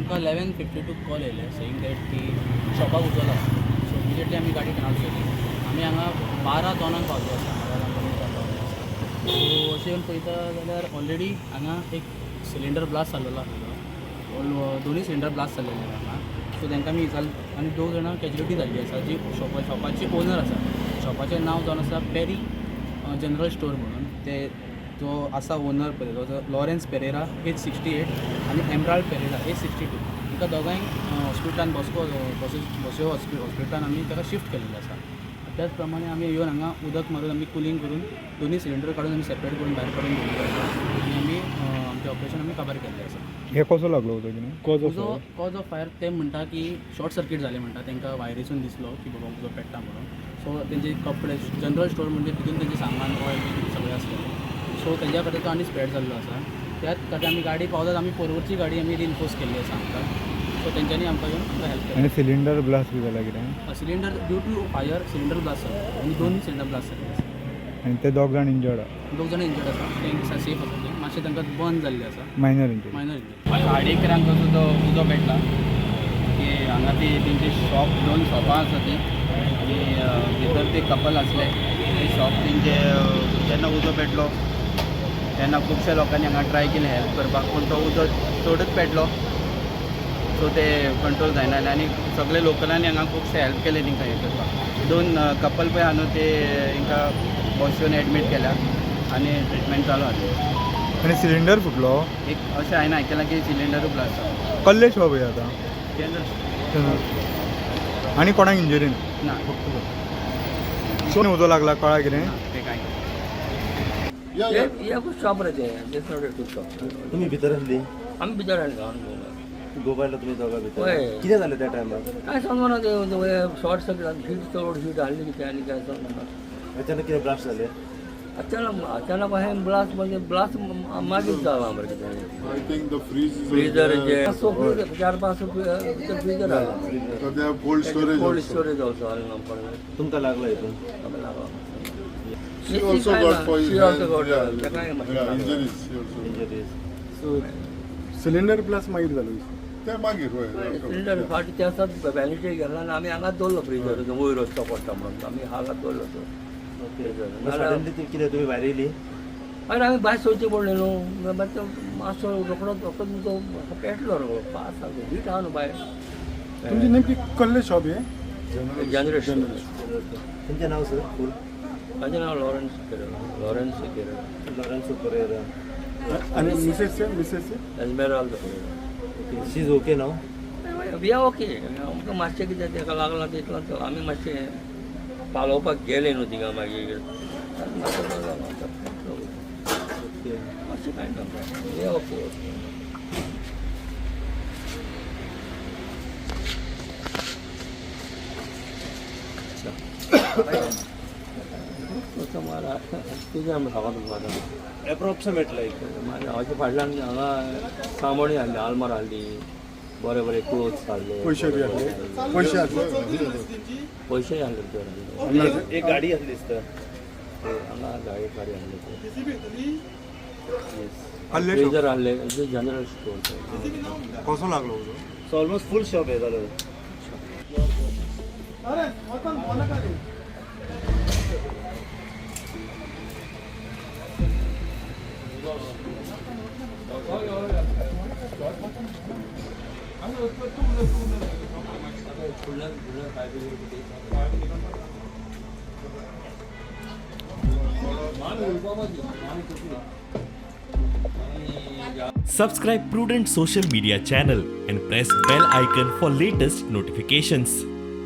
आमकां 11:52 कॉल येयले saying that की शॉपाक उजवला. सो इमिजिएटली आमी गाडी टर्न आउट केली. आमी हांगा 12:02 पावले आसा. सो अशें येवन पळयता जाल्यार ऑलरेडी हांगा एक सिलिंडर ब्लास्ट जाल्लो आसलो. दोनूय सिलिंडर ब्लास्ट जाल्लेले हांगा. सो तांकां आमी विचारलें आनी 2 जाणां कॅज्युलिटी जाल्ली आसा जी शॉपाची ओनर आसा. शॉपाचें नांव जावन आसा पेरी जनरल स्टोर म्हणून. ते जो आसा ओनर पळय तो लॉरेन्स पेरेरा एज 68 आनी एमराल्ड पेरेरा एज 62. तांकां दोगांयक हॉस्पिटलान बसयो हॉस्पिटलान आमी ताका शिफ्ट केल्लें आसा. त्याच प्रमाणे आमी येवन हांगा उदक मारून आमी कुलींग करून दोन्ही सिलिंडर काडून आमी सेपरेट करून भायर काडून दवरलेले आसा आनी आमी आमचें ऑपरेशन आमी काबार केल्लें आसा. हे कसो लागलो होतो की कॉज ऑफ फायर ते म्हणटा की शॉर्ट सर्कीट जालें म्हणटा. तांकां वायरीसून दिसलो की बाबा उजो पेट्टा म्हणून. सो तेंचे कपडे जनरल स्टोर म्हणजे तितून तेंचें सामान ऑयल बी सगळें आसलेलें. सो तेंच्या खातीर तो आनी स्प्रेड जाल्लो आसा. त्याच खातीर आमी गाडी पावतात आमी फोरवरची गाडी आमी रिइन्फोर्स केल्ली आसा आमकां. सो तेंच्यांनी आमकां येवन आमकां हेल्प केली. आणि सिलिंडर ब्लास्ट बी जाला कितें cylinder due to fire cylinder blast जालो आनी 2 सिलिंडर ब्लास्ट जाल्ले आसा. आणि ते 2 जाण इंजर्ड आहा. 2 जाणां इंजर्ड आसा. ते सेफ आसा ते मातशें तांकां बंद जाल्लें आसा. Minor injured. Minor injured. 11:30 असो तो उजो पेटला की हांगा ती तेंची शॉप 2 शॉपां आसा ती आनी भितर ते कपल आसले. ते शॉप तेंचे जेन्ना उजो पेटलो तेन्ना खुबश्या लोकांनी हांगा ट्राय केलें हेल्प करपाक पूण तो उजो चडूच पेटलो. सो ते कंट्रोल जायना आनी सगळे लोकलांनी हांगा खुबशे हेल्प केले तांकां हें करपाक. 2 कपल पळय आहा न्हू ते तांकां बसोवन एडमीट केल्या आनी ट्रिटमेंट चालू आसा. आणि सिलिंडर फुटलो. एक अशें हांवें आयकलां की सिलिंडरू ब्लास्ट जालो. कसले शॉप आहे आता जनरल आणि कोणाक इंजरी ना शोन उजो लागला कळा कितें ते कांय ये कुछ शॉप रहते हैं जस्ट नॉट टू शॉप. तुम्ही भितर आसली आम्ही भितर आले गावान गोबायला तुम्ही दोघा भितर होय. कितें जालें त्या टायमार काय सांगू ना ते शॉर्ट सर्किट हीट चड हीट हाडली कितें आनी काय सांगू ना. अचानक कितें ब्लास्ट जालें अचानक अहें ब्लास्ट म्हणजे ब्लास्ट मागीर जाला मरे कितें I think the freeze is freezer जे 4-5 फ्रीजर आला so they have cold storage cold also. Storage also आले नंबर तुमकां लागला हितून She also got for She also got injuries. She also. Injuries cylinder blast मागीर जालो. ते मागीर होय. सिलिंडर फाटी ते आसात व्हॅनिटी गेला आनी आमी हांगाच दवरलो फ्रीजर वयर वचचो पडटा म्हणून आमी हांगाच दवरलो तो सडनली कितें तुमी भायर येयली अरे आमी भायर सोदचें पडलें न्हू मागीर तो मातसो रोखडो तो पेटलो रो पास जालो हीट आहा न्हू भायर. तुमची नेमकी कसले शॉप हे जनरेशन तुमचें नांव सर फूल माझे नाव लॉरेन्स केरळ लॉरेन्स परेरा आणि मिसेसचे एस्मेराल्ड शी इज ओके नाव वी आर ओके. आमकां मातशें कितें ताका लागलां तितलो आमी मातशें पालोवपाक गेले न्हू थिंगा मागीर मातशें कांय ना वी आर ओके. मारा तुजें आमी सांगो तुमकां एप्रोक्सिमेट लायक माझ्या हाच्या फाटल्यान हांगा सामोणी हाडली आलमार हाडली बरे बरे क्लोथ्स हाडले पैसे पयशेय हाडले भितर एक गाडी आसली दिसता हांगा गाडी हाडले हल्ले फ्रीजर हाडले जनरल स्टोर. कसो लागलो सो ऑलमोस्ट फूल शॉप हे जालो Subscribe Prudent social media channel and press bell icon for latest notifications.